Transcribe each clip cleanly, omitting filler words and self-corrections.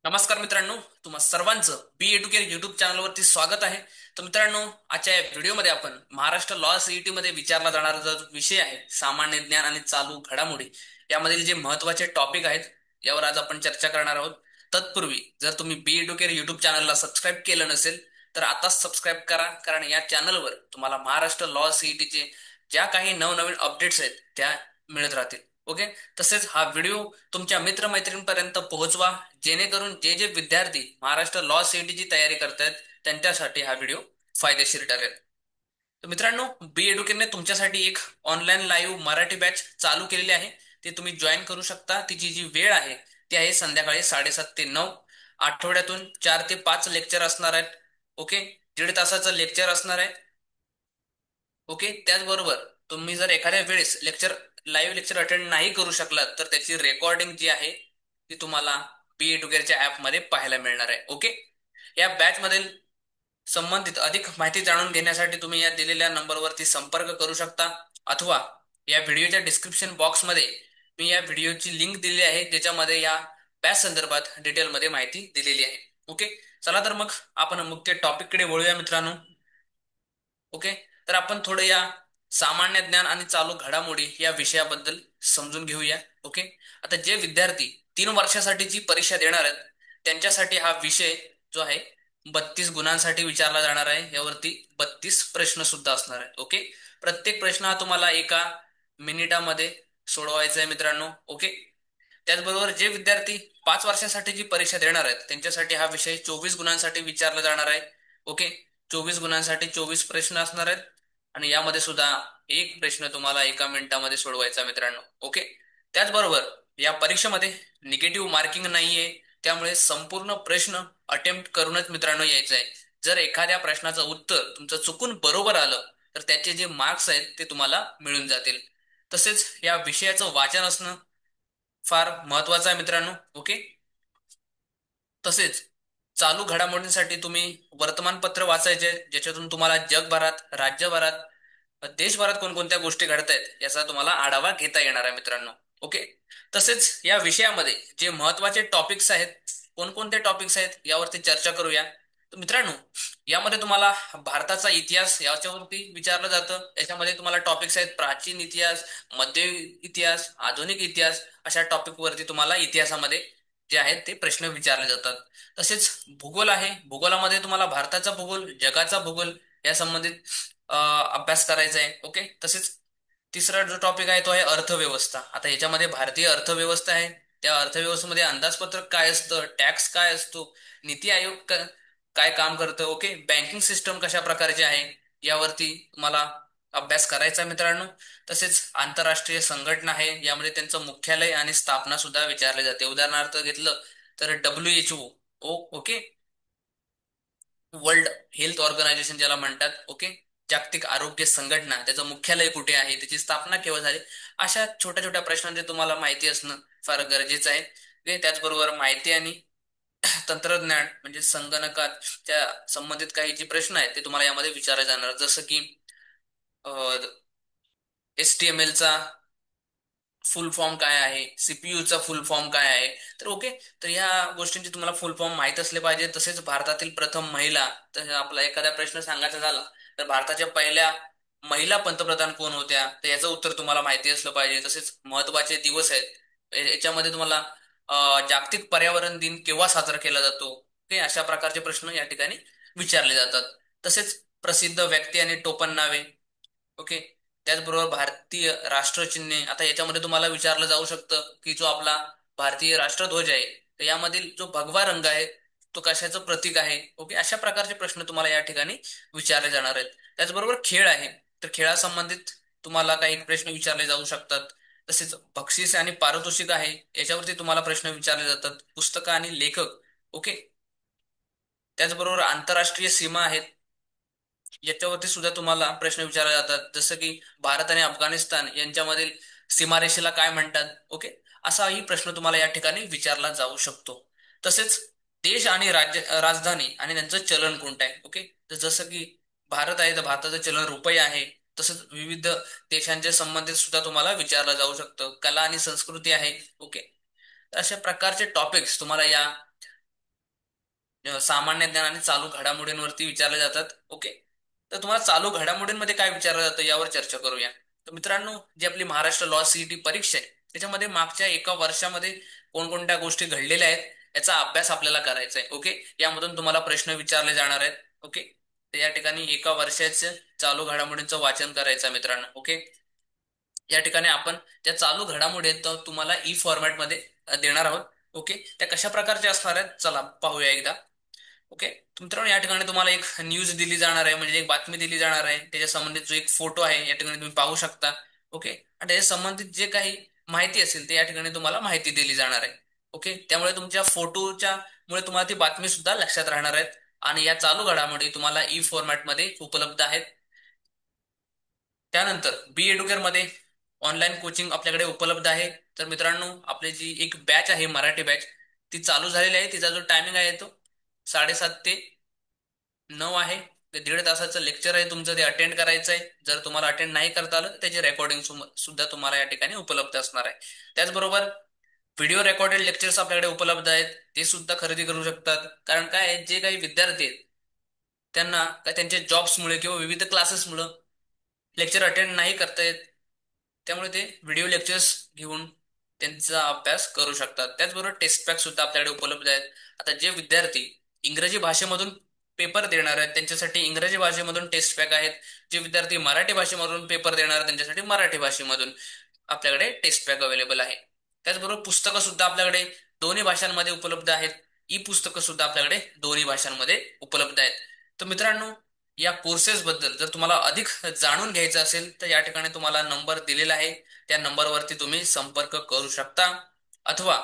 नमस्कार मित्रांनो, तुम्हा सर्वांचं बी एडुकेर युट्यूब चॅनलवरती स्वागत आहे. तर मित्रांनो, आजच्या या व्हिडिओमध्ये आपण महाराष्ट्र लॉ सीईटी मध्ये विचारला जाणारा जो विषय आहे सामान्य ज्ञान आणि चालू घडामोडी यामधील जे महत्त्वाचे टॉपिक आहेत यावर आज आपण चर्चा करणार आहोत. तत्पूर्वी जर तुम्ही बी एडुकेर युट्यूब चॅनलला सबस्क्राईब केलं नसेल तर आताच सबस्क्राईब करा, कारण या चॅनलवर तुम्हाला महाराष्ट्र लॉ सीईटीचे ज्या काही नवनवीन अपडेट्स आहेत त्या मिळत राहतील. ओके. तसेच हा व्हिडिओ तुमच्या मित्रमैत्रिणींपर्यंत पोहोचवा, जेणेकरून जे जे विद्यार्थी महाराष्ट्र लॉ सीईटीची तयारी करतायत त्यांच्यासाठी हा व्हिडिओ फायदेशीर ठरेल. तर मित्रांनो, बी एडुकेटने तुमच्यासाठी एक ऑनलाईन लाईव्ह मराठी बॅच चालू केलेली आहे. ते तुम्ही जॉईन करू शकता. तिची जी वेळ आहे ती आहे संध्याकाळी 7:30 ते 9. आठवड्यातून 4 ते 5 लेक्चर असणार आहेत. ओके. 1.5 तासाचं लेक्चर असणार आहे. ओके. त्याचबरोबर तुम्ही जर एखाद्या वेळेस लाईव्ह लेक्चर अटेंड नाही करू शकलात तर त्याची रेकॉर्डिंग जी आहे ती तुम्हाला बी एडुकेअरच्या ॲपमध्ये पाहायला मिळणार आहे. ओके. या बॅच मधील संबंधित अधिक माहिती जाणून घेण्यासाठी तुम्ही या दिलेल्या नंबरवरती संपर्क करू शकता, अथवा या व्हिडिओच्या डिस्क्रिप्शन बॉक्समध्ये मी या व्हिडिओची लिंक दिलेली आहे ज्याच्यामध्ये या बॅच संदर्भात डिटेलमध्ये माहिती दिलेली आहे. ओके. चला तर मग आपण मुख्य टॉपिककडे वळूया मित्रांनो. ओके. तर आपण थोडं या सामान्य ज्ञान आणि चालू घडामोडी या विषयाबद्दल समजून घेऊया. ओके. आता जे विद्यार्थी 3 वर्षासाठीची परीक्षा देणार आहेत त्यांच्यासाठी हा विषय जो आहे 32 गुणांसाठी विचारला जाणार आहे. यावरती 32 प्रश्न सुद्धा असणार आहेत. ओके. प्रत्येक प्रश्न हा तुम्हाला 1 मिनिटामध्ये सोडवायचा आहे मित्रांनो. ओके. त्याचबरोबर जे विद्यार्थी 5 वर्षासाठीची परीक्षा देणार आहेत त्यांच्यासाठी हा विषय 24 गुणांसाठी विचारला जाणार आहे. ओके. 24 गुणांसाठी 24 प्रश्न असणार आहेत आणि यामध्ये सुद्धा एक प्रश्न तुम्हाला 1 मिनिटामध्ये सोडवायचा मित्रांनो. ओके. त्याचबरोबर या परीक्षेमध्ये निगेटिव्ह मार्किंग नाहीये, त्यामुळे संपूर्ण प्रश्न अटेम्प्ट करूनच मित्रांनो यायचं आहे. जर एखाद्या प्रश्नाचं उत्तर तुमचं चुकून बरोबर आलं तर त्याचे जे मार्क्स आहेत ते तुम्हाला मिळून जातील. तसेच या विषयाचं वाचन असणं फार महत्वाचं आहे मित्रांनो. ओके. तसेच चालू घडामोडींसाठी तुम्ही वर्तमानपत्र वाचायचे ज्याच्यातून तुम्हाला जगभरात, राज्यभरात, देशभरात कोणकोणत्या गोष्टी घडतायत याचा तुम्हाला आढावा घेता येणार आहे मित्रांनो. ओके. तसेच या विषयामध्ये जे महत्वाचे टॉपिक्स आहेत, कोणकोणते टॉपिक्स आहेत यावरती चर्चा करूया. तर मित्रांनो, यामध्ये तुम्हाला भारताचा इतिहास याच्यावरती विचारलं जातं. याच्यामध्ये तुम्हाला टॉपिक्स आहेत प्राचीन इतिहास, मध्य इतिहास, आधुनिक इतिहास. अशा टॉपिक वरती तुम्हाला इतिहासामध्ये जे आहेत ते प्रश्न विचारले जातात. तसेच भूगोल आहे. भूगोलामध्ये तुम्हाला भारताचा भूगोल, जगाचा भूगोल या संबंधित अभ्यास करायचा आहे. ओके. तसेच तिसरा जो टॉपिक आहे तो आहे अर्थव्यवस्था. आता याच्यामध्ये भारतीय अर्थव्यवस्था आहे. त्या अर्थव्यवस्थेमध्ये अंदाजपत्रक काय असतं, टॅक्स काय असतो, नीती आयोग काय काम करतं. ओके. बँकिंग सिस्टम कशा प्रकारची आहे यावरती तुम्हाला अभ्यास करायचा आहे मित्रांनो. तसेच आंतरराष्ट्रीय संघटना आहे, यामध्ये त्यांचं मुख्यालय आणि स्थापना सुद्धा विचारले जाते. उदाहरणार्थ घेतलं तर WHO. Okay. World Health Organization ज्याला म्हणतात. ओके. जागतिक आरोग्य संघटना, त्याचं मुख्यालय कुठे आहे, त्याची स्थापना केव्हा झाली, अशा छोट्या छोट्या प्रश्नांचे तुम्हाला माहिती असणं फार गरजेचं आहे. ओके. त्याचबरोबर माहिती आणि तंत्रज्ञान म्हणजे संगणकाच्या संबंधित काही जे प्रश्न आहेत ते तुम्हाला यामध्ये विचारले जाणार, जसं की HTML चा फुल फॉर्म काय आहे, सीपीयूचा फुल फॉर्म काय आहे. तर ओके. तर ह्या गोष्टींची तुम्हाला फुल फॉर्म माहित असले पाहिजे. तसेच भारतातील प्रथम महिला, तर आपला एखादा प्रश्न सांगायचा झाला तर भारताच्या पहिल्या महिला पंतप्रधान कोण होत्या, तर याचं उत्तर तुम्हाला माहिती असलं पाहिजे. तसेच महत्वाचे दिवस आहेत याच्यामध्ये तुम्हाला जागतिक पर्यावरण दिन केव्हा साजरा केला जातो, ओके, अशा प्रकारचे प्रश्न या ठिकाणी विचारले जातात. तसेच प्रसिद्ध व्यक्ती आणि टोपण नावे. ओके. त्याचबरोबर भारतीय राष्ट्रचिन्हे. आता याच्यामध्ये तुम्हाला विचारलं जाऊ शकतं की जो आपला भारतीय राष्ट्रध्वज आहे तर यामधील जो भगवा रंग आहे तो कशाचं प्रतीक आहे. ओके. अशा प्रकारचे प्रश्न तुम्हाला या ठिकाणी विचारले जाणार आहेत. त्याचबरोबर खेळ आहे, तर खेळासंबंधित तुम्हाला काही प्रश्न विचारले जाऊ शकतात. तसेच बक्षीस आणि पारितोषिक आहे, याच्यावरती तुम्हाला प्रश्न विचारले जातात. पुस्तकं आणि लेखक. ओके. त्याचबरोबर आंतरराष्ट्रीय सीमा आहेत, याच्यावरती सुद्धा तुम्हाला प्रश्न विचारले जातात, जसं की भारत आणि अफगाणिस्तान यांच्यामधील सीमारेषेला काय म्हणतात. ओके. असाही प्रश्न तुम्हाला या ठिकाणी विचारला जाऊ शकतो. तसेच देश आणि राजधानी आणि त्यांचं चलन कोणतं आहे. ओके. तर जसं की भारत आहे तर भारताचं चलन रुपये आहे. तसंच विविध देशांच्या संबंधित सुद्धा तुम्हाला विचारलं जाऊ शकतं. कला आणि संस्कृती आहे. ओके. तर अशा प्रकारचे टॉपिक्स तुम्हाला या सामान्य ज्ञान आणि चालू घडामोडींवरती विचारले जातात. ओके. तर तुम्हाला चालू घडामोडींमध्ये काय विचारलं जातं यावर चर्चा करूया. तर मित्रांनो, जी आपली महाराष्ट्र लॉ सीईटी परीक्षा आहे त्याच्यामध्ये मागच्या एका वर्षामध्ये कोणकोणत्या गोष्टी घडलेल्या आहेत याचा अभ्यास आपल्याला करायचा आहे. ओके. यामधून तुम्हाला प्रश्न विचारले जाणार आहेत. ओके. तर या ठिकाणी एका वर्षाचं चालू घडामोडींचं वाचन करायचं आहे मित्रांनो. ओके. या ठिकाणी आपण त्या चालू घडामोडी आहेत तर तुम्हाला ई फॉर्मॅट मध्ये देणार आहोत. ओके. त्या कशा प्रकारच्या असणार आहेत चला पाहूया एकदा. ओके. तर मित्रांनो, या ठिकाणी तुम्हाला एक न्यूज दिली जाणार आहे, म्हणजे एक बातमी दिली जाणार आहे. त्याच्या संबंधित जो एक फोटो आहे या ठिकाणी तुम्ही पाहू शकता. ओके. आणि त्याच्या संबंधित जे काही माहिती असेल ते या ठिकाणी तुम्हाला माहिती दिली जाणार आहे. ओके. त्यामुळे तुमच्या फोटोच्या मुळे तुम्हाला ती बातमी सुद्धा लक्षात राहणार आहेत. आणि या चालू घडामोडी तुम्हाला ई फॉर्मॅट मध्ये उपलब्ध आहेत. त्यानंतर बी एडुकेअर मध्ये ऑनलाईन कोचिंग आपल्याकडे उपलब्ध आहे. तर मित्रांनो, आपली जी एक बॅच आहे मराठी बॅच ती चालू झालेली आहे. तिचा जो टायमिंग आहे तो 7:30 ते 9 आहे. ते 1.5 तासाचं लेक्चर आहे तुमचं, ते अटेंड करायचं आहे. जर तुम्हाला अटेंड नाही करता आलं त्याची रेकॉर्डिंग सुद्धा तुम्हाला या ठिकाणी उपलब्ध असणार आहे. त्याचबरोबर व्हिडिओ रेकॉर्डेड लेक्चर्स आपल्याकडे उपलब्ध आहेत, ते सुद्धा खरेदी करू शकतात. कारण काय आहे, जे काही विद्यार्थी आहेत त्यांना काय त्यांच्या जॉब्समुळे किंवा विविध क्लासेसमुळे लेक्चर अटेंड नाही करता येत. त्यामुळे ते व्हिडिओ लेक्चर्स घेऊन त्यांचा अभ्यास करू शकतात. त्याचबरोबर टेस्ट पॅक सुद्धा आपल्याकडे उपलब्ध आहेत. आता जे विद्यार्थी इंग्रजी भाषेमधून पेपर देणार आहेत त्यांच्यासाठी इंग्रजी भाषेमधून टेस्ट पॅक आहेत. जे विद्यार्थी मराठी भाषेमधून पेपर देणार आहेत त्यांच्यासाठी मराठी भाषेमधून आपल्याकडे टेस्ट पॅक अवेलेबल आहे. त्याचबरोबर पुस्तकं सुद्धा आपल्याकडे दोन्ही भाषांमध्ये उपलब्ध आहेत. ई पुस्तकं सुद्धा आपल्याकडे दोन्ही भाषांमध्ये उपलब्ध आहेत. तर मित्रांनो, या कोर्सेस बद्दल जर तुम्हाला अधिक जाणून घ्यायचं असेल तर या ठिकाणी तुम्हाला नंबर दिलेला आहे. त्या नंबरवरती तुम्ही संपर्क करू शकता, अथवा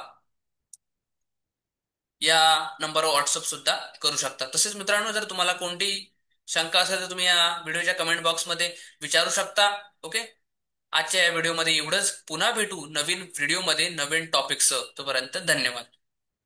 या नंबरवर व्हॉट्सअप सुद्धा करू शकता. तसेच मित्रांनो, जर तुम्हाला कोणती शंका असेल तर तुम्ही या व्हिडिओच्या कमेंट बॉक्समध्ये विचारू शकता. ओके. आजच्या या व्हिडिओमध्ये एवढंच. पुन्हा भेटू नवीन व्हिडिओमध्ये नवीन टॉपिकसह. तोपर्यंत धन्यवाद.